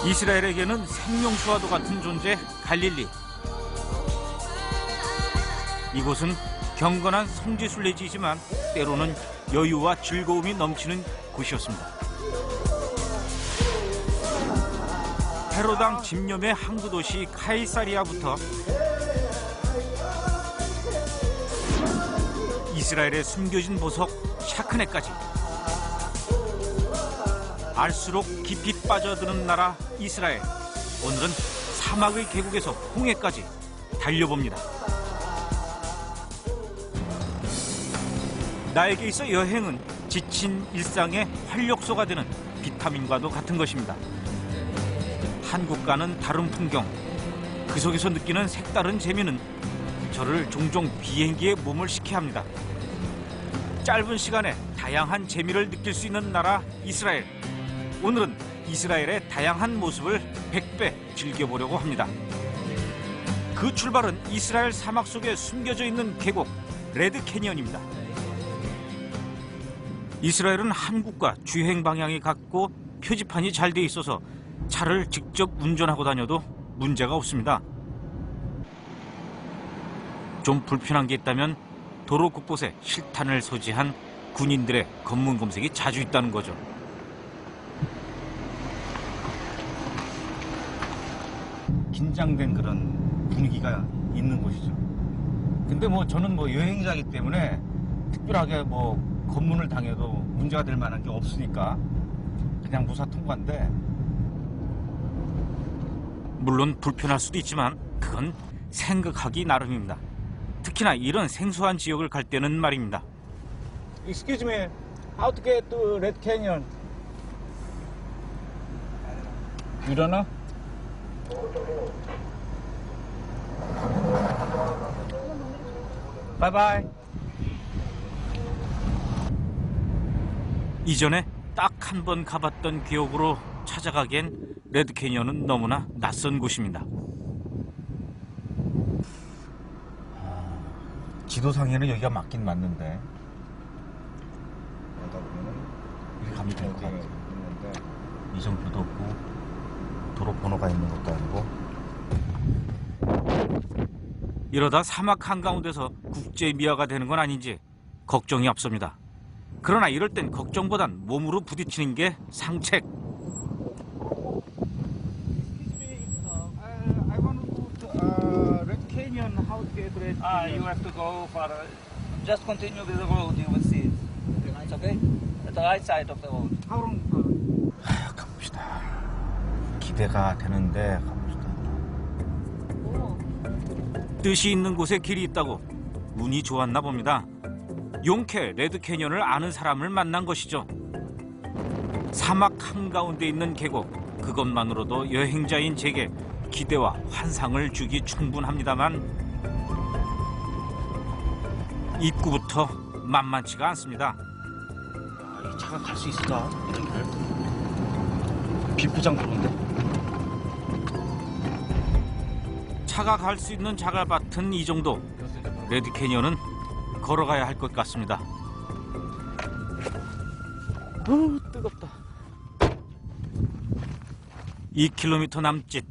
이스라엘에게는 생명수와도 같은 존재 갈릴리. 이곳은 경건한 성지순례지이지만 때로는 여유와 즐거움이 넘치는 곳이었습니다. 헤로당 집념의 항구 도시 카이사리아부터 이스라엘의 숨겨진 보석 샤크네까지 알수록 깊이 빠져드는 나라 이스라엘. 오늘은 사막의 계곡에서 홍해까지 달려봅니다. 나에게 있어 여행은 지친 일상의 활력소가 되는 비타민과도 같은 것입니다. 한국과는 다른 풍경, 그 속에서 느끼는 색다른 재미는 저를 종종 비행기에 몸을 식게 합니다. 짧은 시간에 다양한 재미를 느낄 수 있는 나라 이스라엘. 오늘은 이스라엘의 다양한 모습을 100배 즐겨보려고 합니다. 그 출발은 이스라엘 사막 속에 숨겨져 있는 계곡 레드 캐니언입니다. 이스라엘은 한국과 주행 방향이 같고 표지판이 잘 돼 있어서 차를 직접 운전하고 다녀도 문제가 없습니다. 좀 불편한 게 있다면 도로 곳곳에 실탄을 소지한 군인들의 검문 검색이 자주 있다는 거죠. 긴장된 그런 분위기가 있는 곳이죠. 근데 저는 여행자이기 때문에 특별하게 검문을 당해도 문제가 될 만한 게 없으니까 그냥 무사 통과인데, 물론 불편할 수도 있지만 그건 생각하기 나름입니다. 특히나 이런 생소한 지역을 갈 때는 말입니다. Excuse me, how to get to Red Canyon? You don't know? Bye bye. 이전에 딱 한 번 가봤던 기억으로 찾아가기엔 레드 캐니언은 너무나 낯선 곳입니다. 지도상에는 여기가 맞긴 맞는데 이렇게 가면 될 것 같아요. 이정표도 없고 도로 번호가 있는 것도 아니고. 이러다 사막 한가운데서 국제미아가 되는 건 아닌지 걱정이 앞섭니다. 그러나 이럴 땐 걱정보단 몸으로 부딪히는 게 상책. I want to go to Red Canyon. How to get Red Canyon? You have to go for just continue with the road. You will see it. It's okay. At the right side of the road. How long? 가봅시다. 기대가 되는데 가봅시다. 뜻이 있는 곳에 길이 있다고 운이 좋았나 봅니다. 용케 레드 캐니언을 아는 사람을 만난 것이죠. 사막 한가운데 있는 계곡, 그것만으로도 여행자인 제게 기대와 환상을 주기 충분합니다만 입구부터 만만치가 않습니다. 이 차가 갈 수 있을까? 비포장 도로인데. 차가 갈 수 있는 자갈밭은 이 정도. 레드 캐니언은 걸어가야 할 것 같습니다. 뜨겁다. 2km 남짓.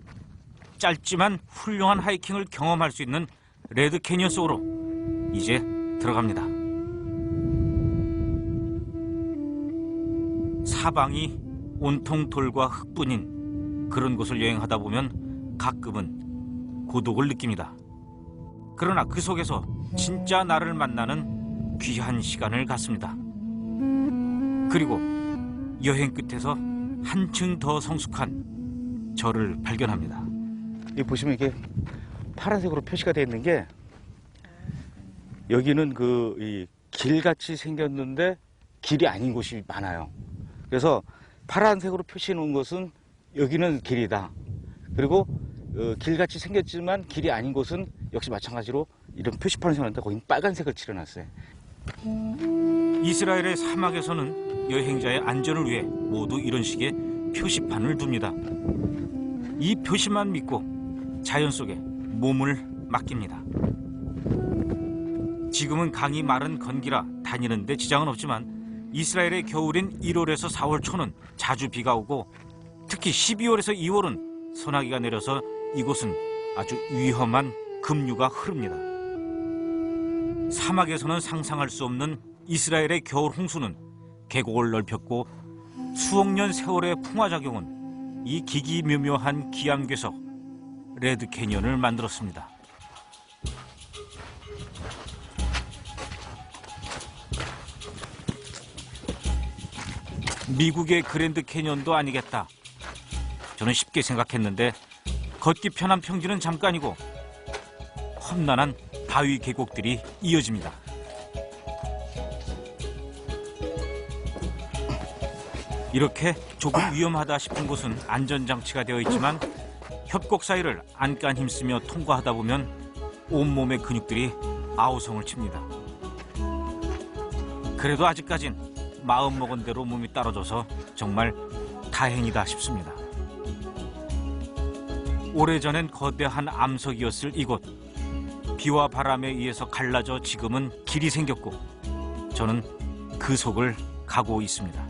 짧지만 훌륭한 하이킹을 경험할 수 있는 레드 캐니언 속으로 이제 들어갑니다. 사방이 온통 돌과 흙뿐인 그런 곳을 여행하다 보면 가끔은 고독을 느낍니다. 그러나 그 속에서 진짜 나를 만나는 귀한 시간을 갖습니다. 그리고 여행 끝에서 한층 더 성숙한 저를 발견합니다. 여기 보시면 이게 파란색으로 표시가 되어 있는 게, 여기는 이 길같이 생겼는데 길이 아닌 곳이 많아요. 그래서 파란색으로 표시해 놓은 것은 여기는 길이다. 그리고 길같이 생겼지만 길이 아닌 곳은 역시 마찬가지로 이런 표시판을 세웠는데 거기는 빨간색을 칠해놨어요. 이스라엘의 사막에서는 여행자의 안전을 위해 모두 이런 식의 표시판을 둡니다. 이 표시만 믿고 자연 속에 몸을 맡깁니다. 지금은 강이 마른 건기라 다니는데 지장은 없지만 이스라엘의 겨울인 1월에서 4월 초는 자주 비가 오고 특히 12월에서 2월은 소나기가 내려서 이곳은 아주 위험한 급류가 흐릅니다. 사막에서는 상상할 수 없는 이스라엘의 겨울 홍수는 계곡을 넓혔고 수억 년 세월의 풍화작용은 이 기기묘묘한 기암괴석 레드 캐니언을 만들었습니다. 미국의 그랜드 캐니언도 아니겠다. 저는 쉽게 생각했는데 걷기 편한 평지는 잠깐이고 험난한 바위 계곡들이 이어집니다. 이렇게 조금 위험하다 싶은 곳은 안전장치가 되어 있지만 협곡 사이를 안간 힘쓰며 통과하다 보면 온몸의 근육들이 아우성을 칩니다. 그래도 아직까진 마음먹은 대로 몸이 따라줘서 정말 다행이다 싶습니다. 오래전엔 거대한 암석이었을 이곳. 비와 바람에 의해서 갈라져 지금은 길이 생겼고 저는 그 속을 가고 있습니다.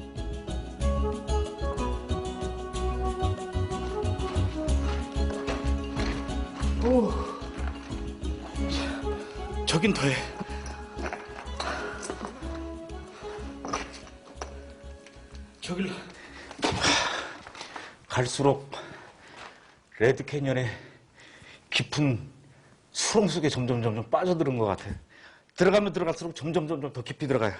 오, 저긴 더해. 저길 갈수록 레드 캐니언의 깊은 수렁 속에 점점 빠져드는 것 같아. 들어가면 들어갈수록 점점 더 깊이 들어가요.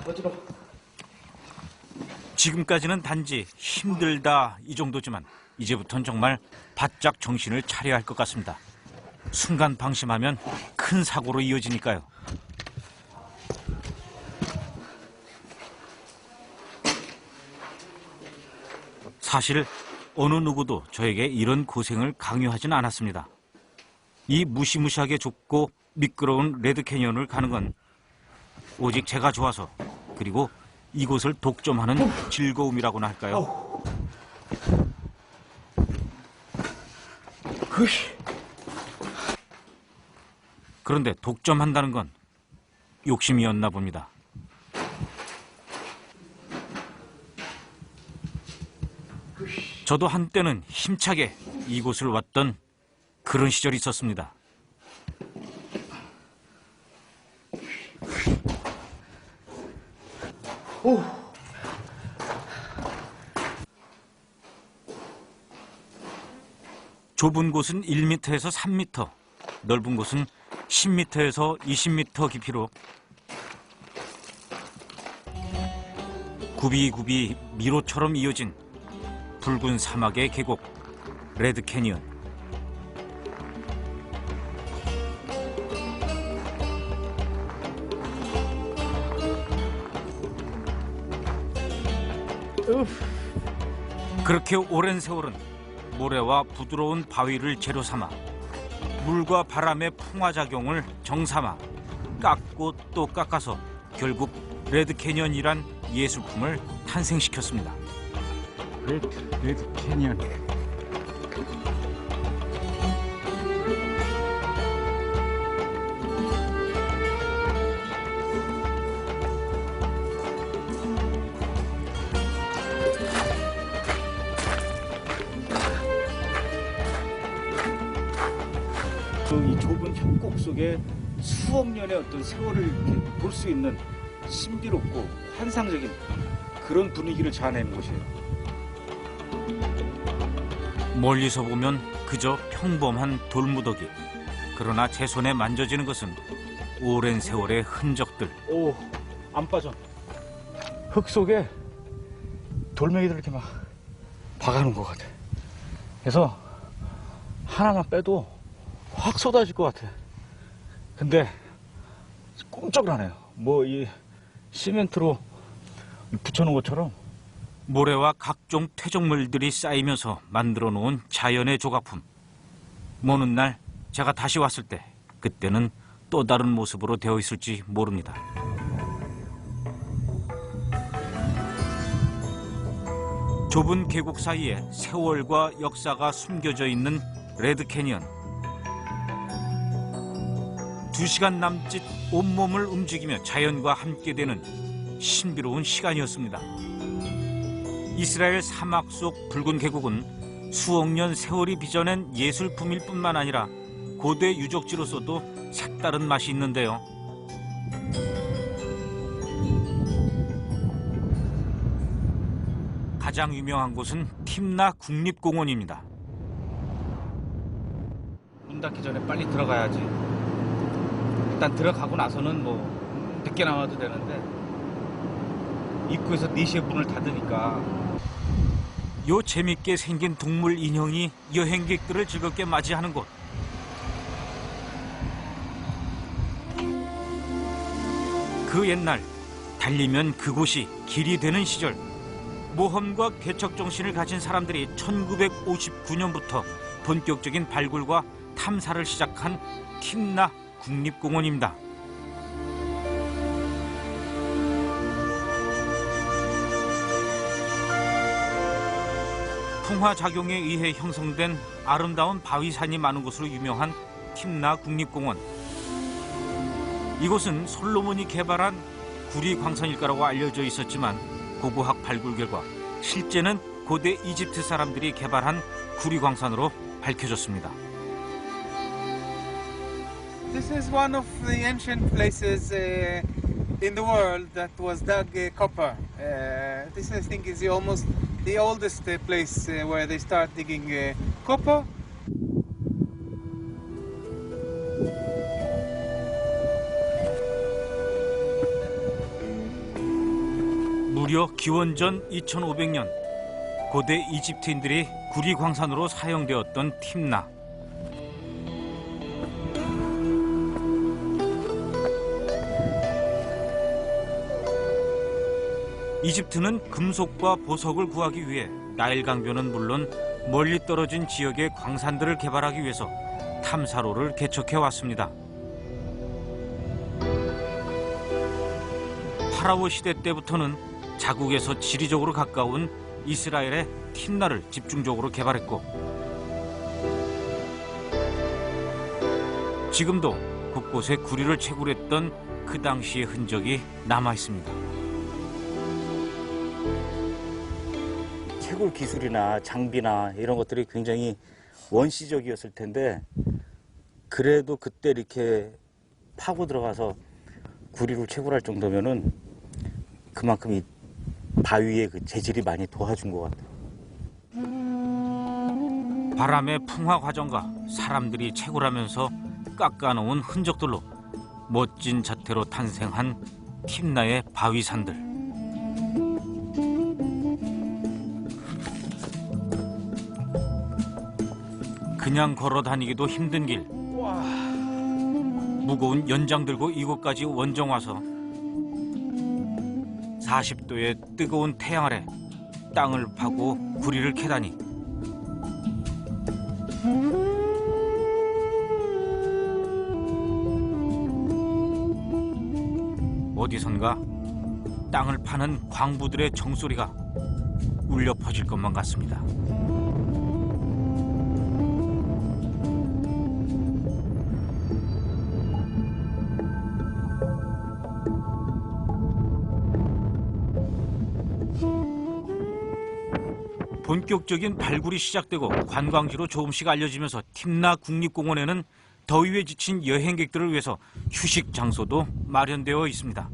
어지러워. 지금까지는 단지 힘들다 이 정도지만 이제부터는 정말 바짝 정신을 차려야 할 것 같습니다. 순간 방심하면 큰 사고로 이어지니까요. 사실 어느 누구도 저에게 이런 고생을 강요하진 않았습니다. 이 무시무시하게 좁고 미끄러운 레드 캐니언을 가는 건 오직 제가 좋아서 그리고 이곳을 독점하는 즐거움이라고나 할까요? 그런데 독점한다는 건 욕심이었나 봅니다. 저도 한때는 힘차게 이곳을 왔던 그런 시절이 있었습니다. 좁은 곳은 1m에서 3m, 넓은 곳은 10m에서 20m 깊이로 굽이굽이 미로처럼 이어진 붉은 사막의 계곡, 레드 캐니언. 그렇게 오랜 세월은 모래와 부드러운 바위를 재료 삼아 물과 바람의 풍화작용을 정삼아 깎고 또 깎아서 결국 레드 캐니언이란 예술품을 탄생시켰습니다. 레드 캐니언. 이 좁은 협곡 속에 수억 년의 어떤 세월을 이렇게 볼 수 있는 신비롭고 환상적인 그런 분위기를 자아내는 곳이에요. 멀리서 보면 그저 평범한 돌무더기. 그러나 제 손에 만져지는 것은 오랜 세월의 흔적들. 오, 안 빠져. 흙 속에 돌멩이들 이렇게 막 박아놓은 것 같아. 그래서 하나만 빼도 확 쏟아질 것 같아. 근데 꼼짝을 뭐 이 시멘트로 붙여놓은 것처럼. 모래와 각종 퇴적물들이 쌓이면서 만들어 놓은 자연의 조각품. 먼 훗날 제가 다시 왔을 때 그때는 또 다른 모습으로 되어 있을지 모릅니다. 좁은 계곡 사이에 세월과 역사가 숨겨져 있는 레드 캐니언. 2시간 남짓 온몸을 움직이며 자연과 함께 되는 신비로운 시간이었습니다. 이스라엘 사막 속 붉은 계곡은 수억 년 세월이 빚어낸 예술품일 뿐만 아니라 고대 유적지로서도 색다른 맛이 있는데요. 가장 유명한 곳은 팀나 국립공원입니다. 문 닫기 전에 빨리 들어가야지. 일단 들어가고 나서는 뭐 늦게 나와도 되는데 입구에서 4시에 문을 닫으니까. 요 재밌게 생긴 동물 인형이 여행객들을 즐겁게 맞이하는 곳. 그 옛날 달리면 그곳이 길이 되는 시절, 모험과 개척 정신을 가진 사람들이 1959년부터 본격적인 발굴과 탐사를 시작한 팀나 국립공원입니다. 풍화작용에 의해 형성된 아름다운 바위산이 많은 곳으로 유명한 팀나 국립공원. 이곳은 솔로몬이 개발한 구리 광산일가라고 알려져 있었지만 고고학 발굴 결과 실제는 고대 이집트 사람들이 개발한 구리 광산으로 밝혀졌습니다. This is one of the ancient places in the world that was dug copper. This, I think, is almost the oldest place where they start digging copper. 무려 기원전 2500년 고대 이집트인들이 구리 광산으로 사용되었던 팀나. 이집트는 금속과 보석을 구하기 위해 나일 강변은 물론 멀리 떨어진 지역의 광산들을 개발하기 위해서 탐사로를 개척해 왔습니다. 파라오 시대 때부터는 자국에서 지리적으로 가까운 이스라엘의 팀나를 집중적으로 개발했고, 지금도 곳곳에 구리를 채굴했던 그 당시의 흔적이 남아 있습니다. 채굴 기술이나 장비나 이런 것들이 굉장히 원시적이었을 텐데, 그래도 그때 이렇게 파고 들어가서 구리로 채굴할 정도면은 그만큼 이 바위의 그 재질이 많이 도와준 것 같아요. 바람의 풍화 과정과 사람들이 채굴하면서 깎아놓은 흔적들로 멋진 자태로 탄생한 팀나의 바위산들. 그냥 걸어 다니기도 힘든 길. 무거운 연장 들고 이곳까지 원정 와서 40도의 뜨거운 태양 아래 땅을 파고 구리를 캐다니. 어디선가 땅을 파는 광부들의 정소리가 울려 퍼질 것만 같습니다. 본격적인 발굴이 시작되고 관광지로 조금씩 알려지면서 팀나 국립공원에는 더위에 지친 여행객들을 위해서 휴식 장소도 마련되어 있습니다.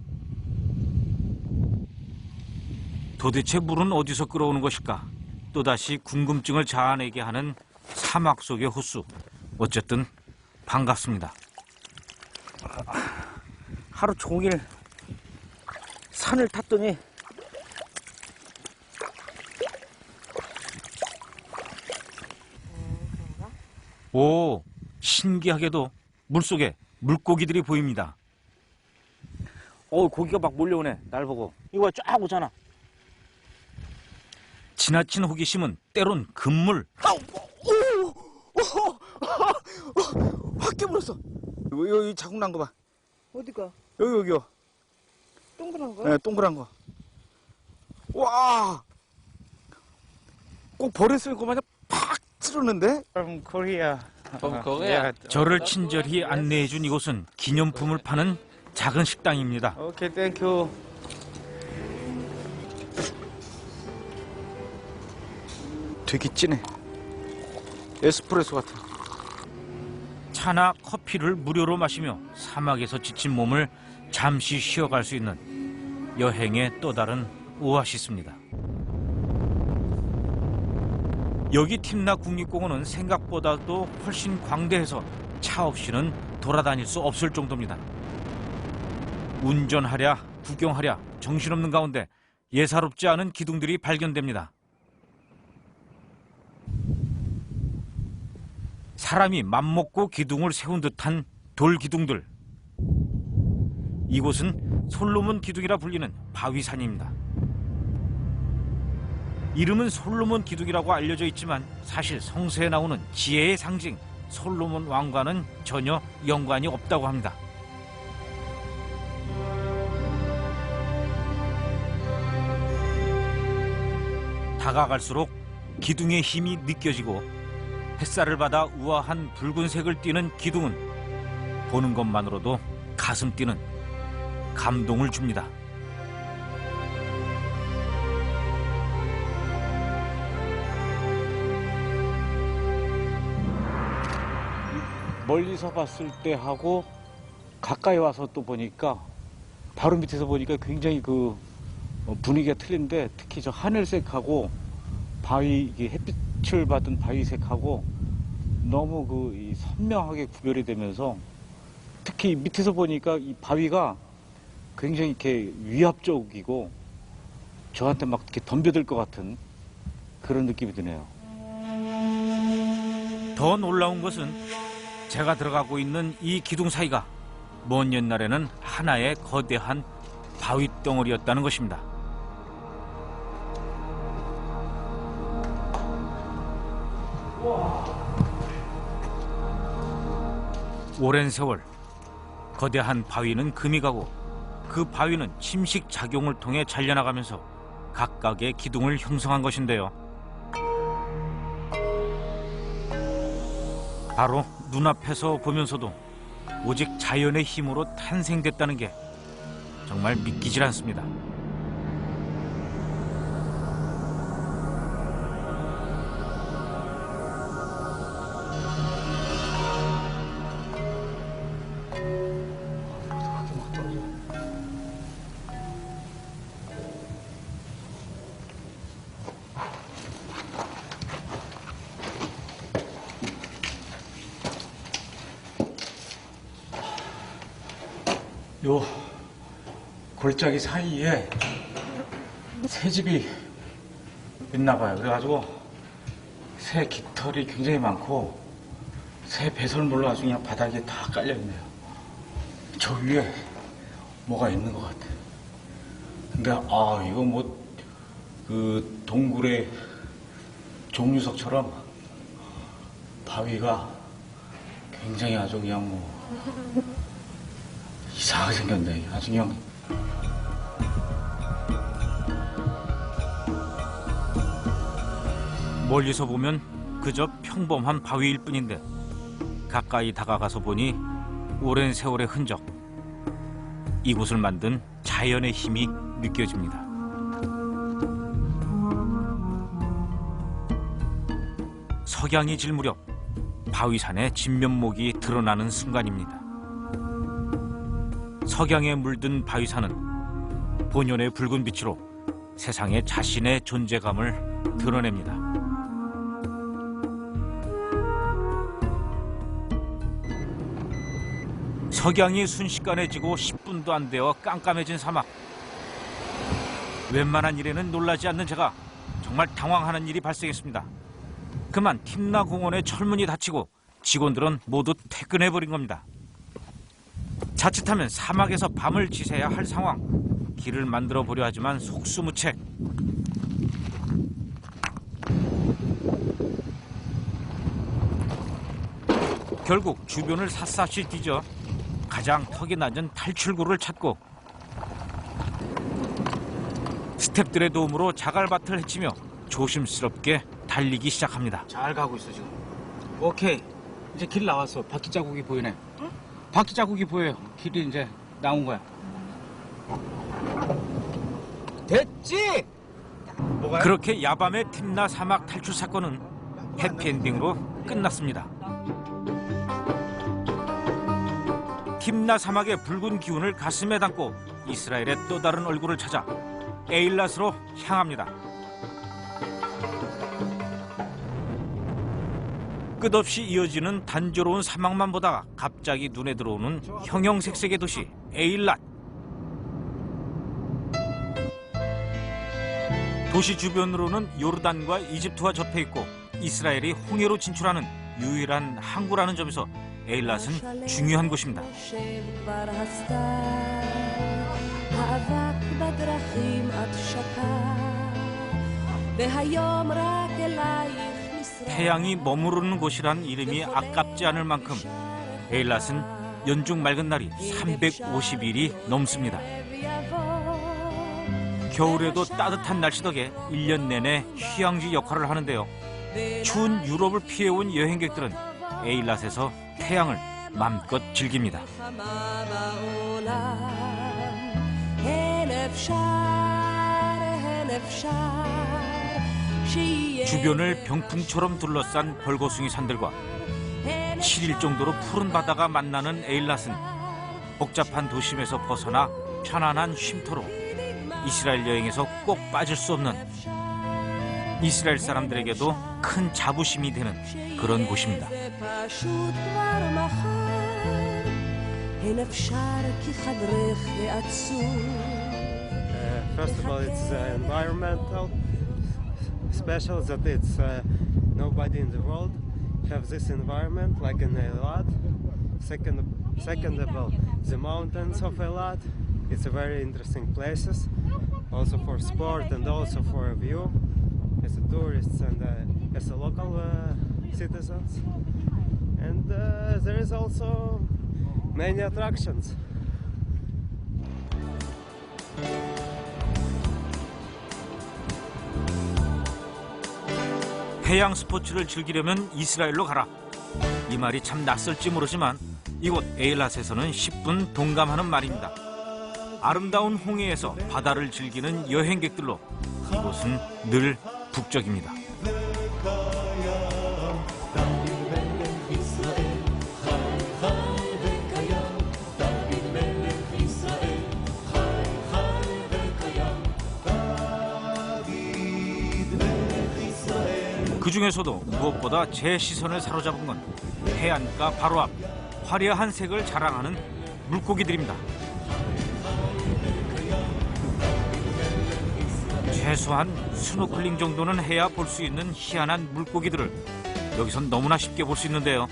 도대체 물은 어디서 끌어오는 것일까? 또다시 궁금증을 자아내게 하는 사막 속의 호수. 어쨌든 반갑습니다. 하루 종일 산을 탔더니 오, 신기하게도 물속에 물고기들이 보입니다. 고기가 막 몰려오네. 날 보고. 이거 쫙 오잖아. 지나친 호기심은 때론 금물. 확 깨물었어. 여기 자국 난 거 봐. 어디가? 여기요. 동그란 거? 네, 동그란 거. 와! 꼭 버렸으면 그만 팍 찌르는데? From Korea. 저를 친절히 안내해준 이곳은 기념품을 파는 작은 식당입니다. 오케이, 땡큐. 되게 진해. 에스프레소 같아. 차나 커피를 무료로 마시며 사막에서 지친 몸을 잠시 쉬어갈 수 있는 여행의 또 다른 오아시스입니다. 여기 팀나 국립공원은 생각보다도 훨씬 광대해서 차 없이는 돌아다닐 수 없을 정도입니다. 운전하랴 구경하랴 정신없는 가운데 예사롭지 않은 기둥들이 발견됩니다. 사람이 맘먹고 기둥을 세운 듯한 돌 기둥들. 이곳은 솔로몬 기둥이라 불리는 바위산입니다. 이름은 솔로몬 기둥이라고 알려져 있지만 사실 성서에 나오는 지혜의 상징 솔로몬 왕과는 전혀 연관이 없다고 합니다. 다가갈수록 기둥의 힘이 느껴지고 햇살을 받아 우아한 붉은색을 띠는 기둥은 보는 것만으로도 가슴 뛰는 감동을 줍니다. 멀리서 봤을 때 하고 가까이 와서 또 보니까 바로 밑에서 보니까 굉장히 그 분위기가 틀린데 특히 저 하늘색하고 바위 이게 햇빛을 받은 바위색하고 너무 그 선명하게 구별이 되면서 특히 밑에서 보니까 이 바위가 굉장히 이렇게 위압적이고 저한테 막 이렇게 덤벼들 것 같은 그런 느낌이 드네요. 더 놀라운 것은 제가 들어가고 있는 이 기둥 사이가 먼 옛날에는 하나의 거대한 바위 덩어리였다는 것입니다. 오랜 세월 거대한 바위는 금이 가고 그 바위는 침식 작용을 통해 잘려나가면서 각각의 기둥을 형성한 것인데요. 바로 눈앞에서 보면서도 오직 자연의 힘으로 탄생됐다는 게 정말 믿기질 않습니다. 요 골짜기 사이에 새 집이 있나 봐요. 그래가지고 새 깃털이 굉장히 많고 새 배설물로 아주 그냥 바닥에 다 깔려 있네요. 저 위에 뭐가 있는 것 같아요. 근데 이거 뭐 그 동굴의 종류석처럼 바위가 굉장히 아주 그냥 뭐 이상하게 생겼네. 아주 그냥. 멀리서 보면 그저 평범한 바위일 뿐인데 가까이 다가가서 보니 오랜 세월의 흔적, 이곳을 만든 자연의 힘이 느껴집니다. 석양이 질 무렵 바위산의 진면목이 드러나는 순간입니다. 석양에 물든 바위산은 본연의 붉은 빛으로 세상에 자신의 존재감을 드러냅니다. 석양이 순식간에 지고 10분도 안 되어 깜깜해진 사막. 웬만한 일에는 놀라지 않는 제가 정말 당황하는 일이 발생했습니다. 그만 팀나 공원의 철문이 닫히고 직원들은 모두 퇴근해버린 겁니다. 자칫하면 사막에서 밤을 지새야 할 상황. 길을 만들어 보려 하지만 속수무책. 결국 주변을 샅샅이 뒤져 가장 턱이 낮은 탈출구를 찾고 스태프들의 도움으로 자갈밭을 헤치며 조심스럽게 달리기 시작합니다. 잘 가고 있어 지금. 오케이. 이제 길 나왔어. 바퀴 자국이 보이네. 응? 바퀴 자국이 보여요. 길이 이제 나온 거야. 됐지? 그렇게 야밤의 팀나 사막 탈출 사건은 해피엔딩으로 끝났습니다. 팀나 사막의 붉은 기운을 가슴에 담고 이스라엘의 또 다른 얼굴을 찾아 에일랏으로 향합니다. 끝없이 이어지는 단조로운 사막만 보다가 갑자기 눈에 들어오는 형형색색의 도시 에일랏. 도시 주변으로는 요르단과 이집트와 접해 있고 이스라엘이 홍해로 진출하는 유일한 항구라는 점에서 에일랏은 중요한 곳입니다. 태양이 머무르는 곳이란 이름이 아깝지 않을 만큼 에일랏은 연중 맑은 날이 350일이 넘습니다. 겨울에도 따뜻한 날씨 덕에 1년 내내 휴양지 역할을 하는데요. 추운 유럽을 피해온 여행객들은 에일랏에서 태양을 마음껏 즐깁니다. 주변을 병풍처럼 둘러싼 벌거숭이 산들과 7일 정도로 푸른 바다가 만나는 에일랏은 복잡한 도심에서 벗어나 편안한 쉼터로 이스라엘 여행에서 꼭 빠질 수 없는 이스라엘 사람들에게도 큰 자부심이 되는 그런 곳입니다. First of all, it's environmental. Special that it's nobody in the world have this environment like in Eilat. Second of all, the mountains of Eilat. It's a very interesting places, also for sport and also for a view as a tourists and as a local citizens. And there is also many attractions. 해양 스포츠를 즐기려면 이스라엘로 가라. 이 말이 참 낯설지 모르지만 이곳 에일랏에서는 10분 동감하는 말입니다. 아름다운 홍해에서 바다를 즐기는 여행객들로 이곳은 늘 북적입니다. 그 중에서도 무엇보다 제 시선을 사로잡은 건 해안가 바로 앞 화려한 색을 자랑하는 물고기들입니다. 최소한 스노클링 정도는 해야 볼 수 있는 희한한 물고기들을 여기선 너무나 쉽게 볼 수 있는데요.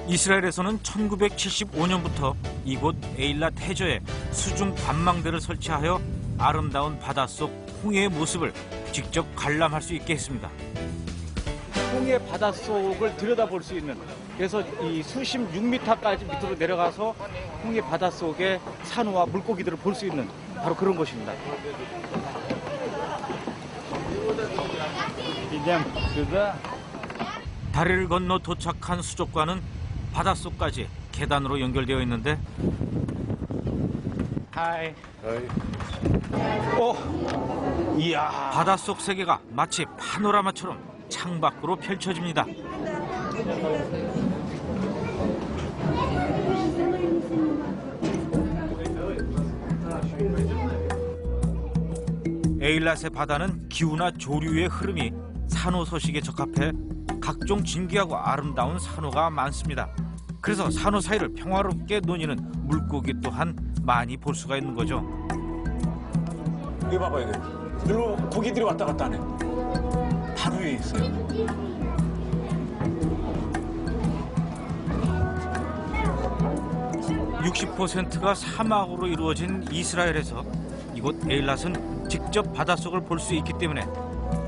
이스라엘에서는 1975년부터 이곳 에일랏 해저에 수중 관망대를 설치하여 아름다운 바닷속 홍해의 모습을 직접 관람할 수 있게 했습니다. 홍해 바닷속을 들여다볼 수 있는, 그래서 이 수심 6m까지 밑으로 내려가서 홍해 바닷속의 산호와 물고기들을 볼 수 있는 바로 그런 곳입니다. 다리를 건너 도착한 수족관은 바닷속까지 계단으로 연결되어 있는데 이야, 바닷속 세계가 마치 파노라마처럼 창밖으로 펼쳐집니다. 에일랏의 바다는 기후나 조류의 흐름이 산호 서식에 적합해 각종 진귀하고 아름다운 산호가 많습니다. 그래서 산호 사이를 평화롭게 노니는 물고기 또한 많이 볼 수가 있는 거죠. 이거 봐봐, 이거. 일로 고기들이 왔다 갔다 하네. 바로 위에 있어요. (60%가) 사막으로 이루어진 이스라엘에서 이곳 에일랏은 직접 바닷속을 볼 수 있기 때문에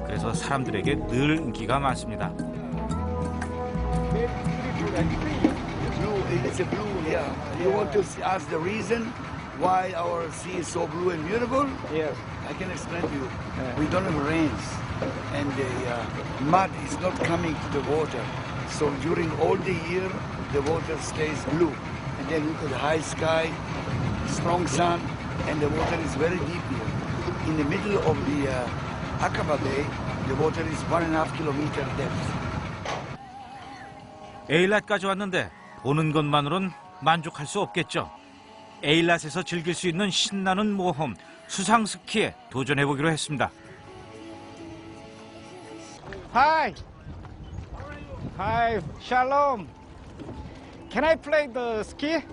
그래서 사람들에게 늘 인기가 많습니다. It's a blue, yeah. You want to ask the reason why our sea is so blue and beautiful? Yes. I can explain to you. We don't have rains, and the mud is not coming to the water. So during all the year, the water stays blue. And then look at the high sky, strong sun, and the water is very deep here. in the middle of the Aqaba Bay, the water is 1.5 kilometer depth. 에일랏까지 왔는데 보는 것만으론 만족할 수 없겠죠. 에일랏에서 즐길 수 있는 신나는 모험, 수상 스키에 도전해보기로 했습니다. Hi. Hi, Shalom. Can I play the ski?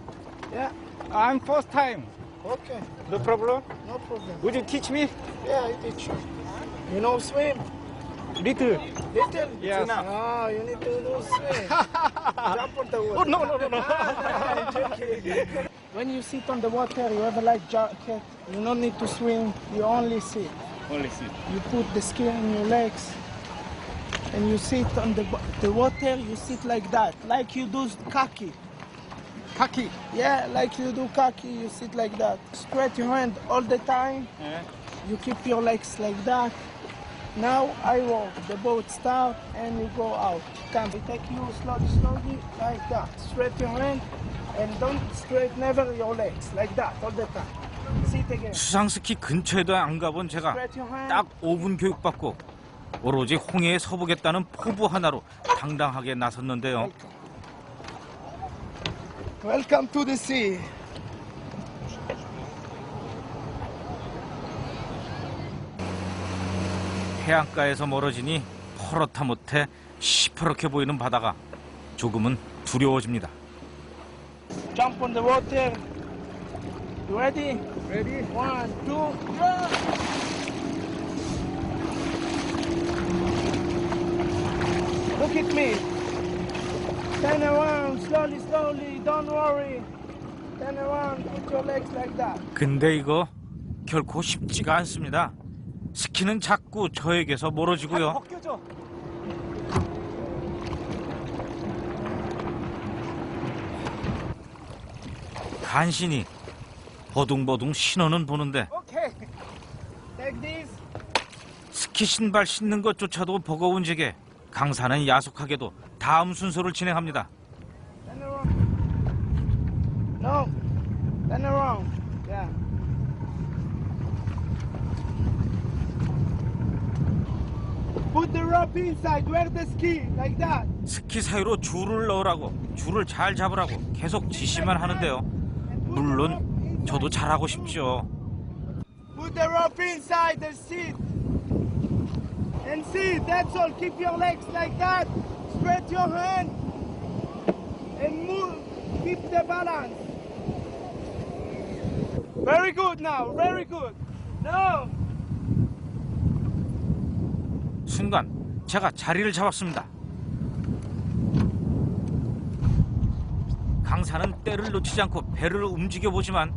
Yeah, I'm first time. okay, No problem. no problem. Would you teach me? Yeah, I teach you. You know swim? Little. Little? Yes. Ah, you need to do swim. Jump on the water. Oh, no. When you sit on the water, you have a life jacket. You don't need to swim. You only sit. Only sit. You put the ski on your legs, and you sit on the water. You sit like that, like you do kaki. Kaki. Yeah, like you do kaki. You sit like that. Spread your hand all the time. Yeah. You keep your legs like that. Now I walk. The boat start and you go out. Come, we take you slowly, like that. Straight your hand and don't straight never your legs, like that all the time. Sit again. 수상 스키 근처에도 안 가본 제가 Straight your hand. 딱 5분 교육받고 오로지 홍해에 서보겠다는 포부 하나로 당당하게 나섰는데요. Welcome to the sea. 해안가에서 멀어지니 퍼렇다 못해 시퍼렇게 보이는 바다가 조금은 두려워집니다. Jump on the water. You ready? Ready? 1, 2, jump! Look at me. Turn around, slowly, don't worry. Turn around, put your legs like that. 근데 이거 결코 쉽지가 않습니다. 스키는 자꾸 저에게서 멀어지고요. 벗겨져. 간신히 버둥버둥 신호는 보는데 Okay. Take this. 스키 신발 신는 것조차도 버거운 제게 강사는 야속하게도 다음 순서를 진행합니다. Turn around. No. Turn around. Yeah. Put the rope inside. Wear the ski like that. 스키 사이로 줄을 넣으라고, 줄을 잘 잡으라고 계속 지시만 하는데요. 물론 저도 잘하고 싶죠. Put the rope inside the seat. And sit. That's all. Keep your legs like that. Spread your hand. And move. Keep the balance. Very good now. Very good. Now. 순간 제가 자리를 잡았습니다. 강사는 때를 놓치지 않고 배를 움직여보지만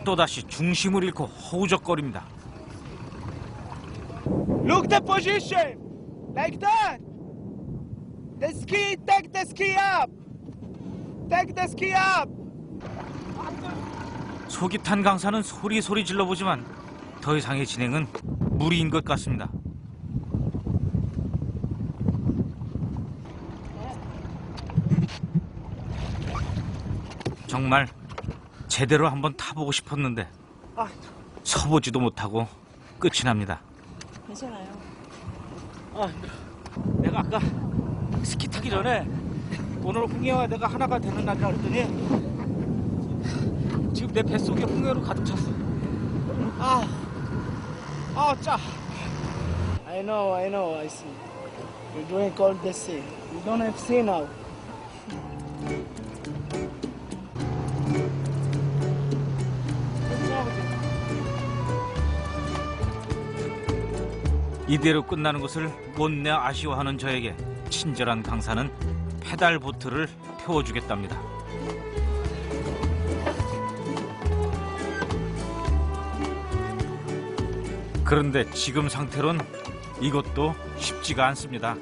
또다시 중심을 잃고 허우적거립니다. Look the position. Like that. The ski. Take the ski up. Take the ski up. 속이 탄 강사는 소리 질러보지만 더 이상의 진행은 무리인 것 같습니다. 정말 제대로 한번 타보고 싶었는데 서보지도 못하고 끝이 납니다. 괜찮아요. 내가 아까 스키 타기 전에 오늘 홍해와 내가 하나가 되는 날이라 그랬더니 지금 내 뱃속에 홍해로 가득 찼어. 짜. I know, I see. You drink all the sea. You don't have sea now. 이대로 끝나는 것을 못내 아쉬워하는 저에게 친절한 강사는 페달 보트를 태워주겠답니다. 그런데 지금 상태론 이것도 쉽지가 않습니다.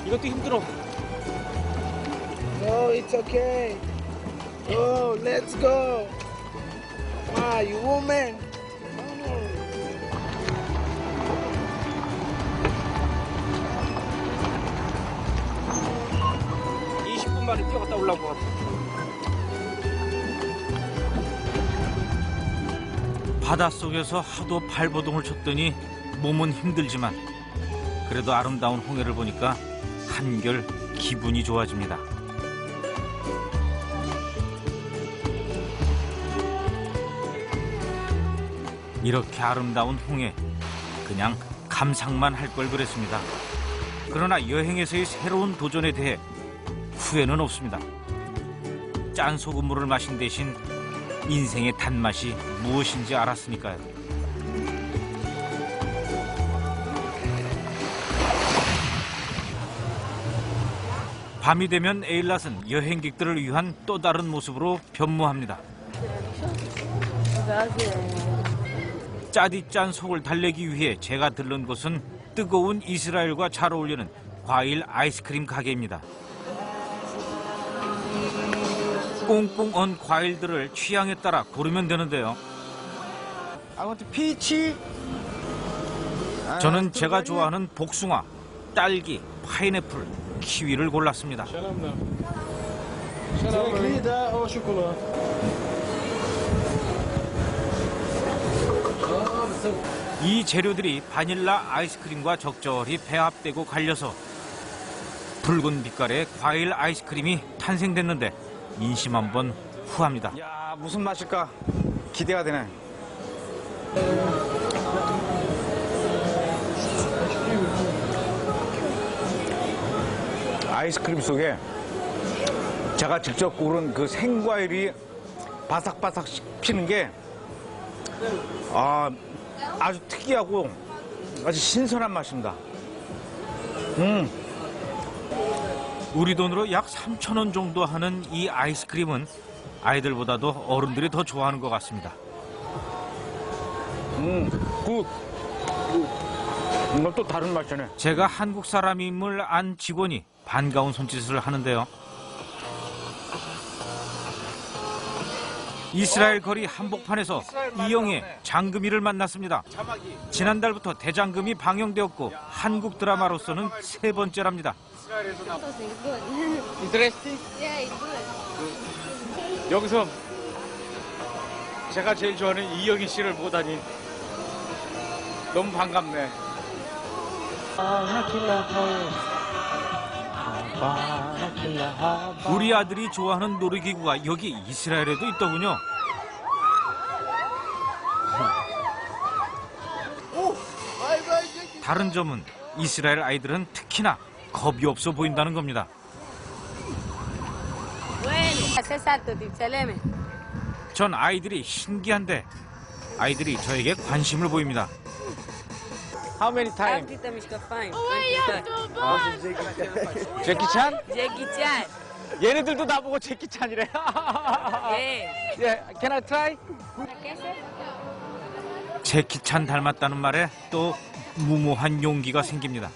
이것도 힘들어. No, it's okay. Go, let's go. You woman. No. 20분 만에 뛰어갔다 올라온 것 같아. 바닷속에서 하도 발버둥을 쳤더니 몸은 힘들지만 그래도 아름다운 홍해를 보니까 한결 기분이 좋아집니다. 이렇게 아름다운 홍해, 그냥 감상만 할 걸 그랬습니다. 그러나 여행에서의 새로운 도전에 대해 후회는 없습니다. 짠 소금물을 마신 대신 인생의 단맛이 무엇인지 알았으니까요. 밤이 되면 에일랏은 여행객들을 위한 또 다른 모습으로 변모합니다. 짜디 짠 속을 달래기 위해 제가 들른 곳은 뜨거운 이스라엘과 잘 어울리는 과일 아이스크림 가게입니다. 꽁꽁 언 과일들을 취향에 따라 고르면 되는데요. 저는 제가 좋아하는 복숭아, 딸기, 파인애플, 키위를 골랐습니다. 이 재료들이 바닐라 아이스크림과 적절히 배합되고 갈려서 붉은 빛깔의 과일 아이스크림이 탄생됐는데 인심 한번 후합니다. 야, 무슨 맛일까 기대가 되네. 아이스크림 속에 제가 직접 고른 그 생과일이 바삭바삭 씹히는 게 아주 특이하고 아주 신선한 맛입니다. 우리 돈으로 약 3,000원 정도 하는 이 아이스크림은 아이들보다도 어른들이 더 좋아하는 것 같습니다. 굿. 이건 또 다른 맛이네. 제가 한국 사람임을 안 직원이 반가운 손짓을 하는데요. 이스라엘 거리 한복판에서 이영애, 장금이를 만났습니다. 지난달부터 대장금이 방영되었고 한국 드라마로서는 세 번째랍니다. 여기서 제가 제일 좋아하는 이영희 씨를 보다니 너무 반갑네. 우리 아들이 좋아하는 놀이기구가 여기 이스라엘에도 있더군요. 다른 점은 이스라엘 아이들은 특히나 겁이 없어 보인다는 겁니다. 전 아이들이 신기한데 아이들이 저에게 관심을 보입니다. How many times? 제키 찬? 얘네들도 나보고 제키 찬이래. Yeah, can I try? 제키 찬 닮았다는 말에 또 무모한 용기가 생깁니다.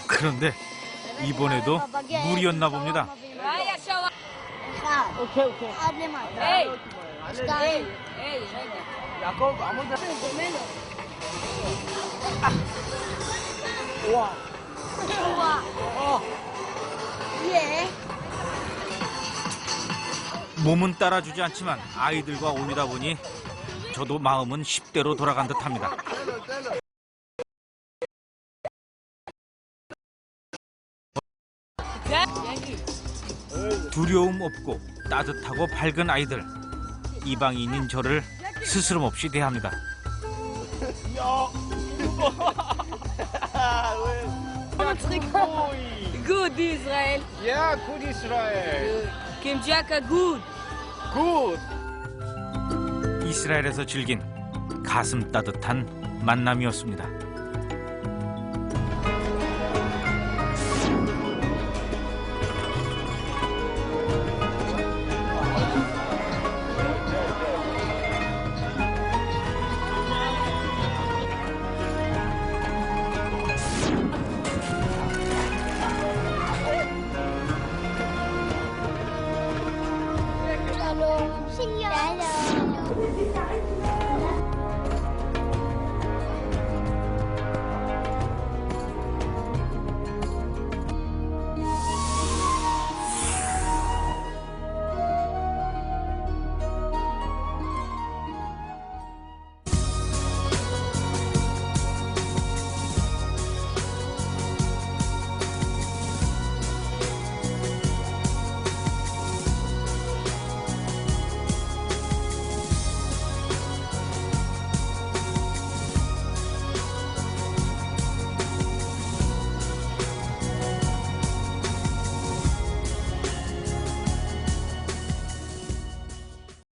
그런데 이번에도 무리였나 봅니다. 몸은 따라주지 않지만 아이들과 오니다 보니 저도 마음은 10대로 돌아간 듯합니다. 두려움 없고 따뜻하고 밝은 아이들. 이방인인 저를 스스럼 없이 대합니다. Good Israel. Yeah, good Israel. Kimjaka good. Good. 이스라엘에서 즐긴 가슴 따뜻한 만남이었습니다.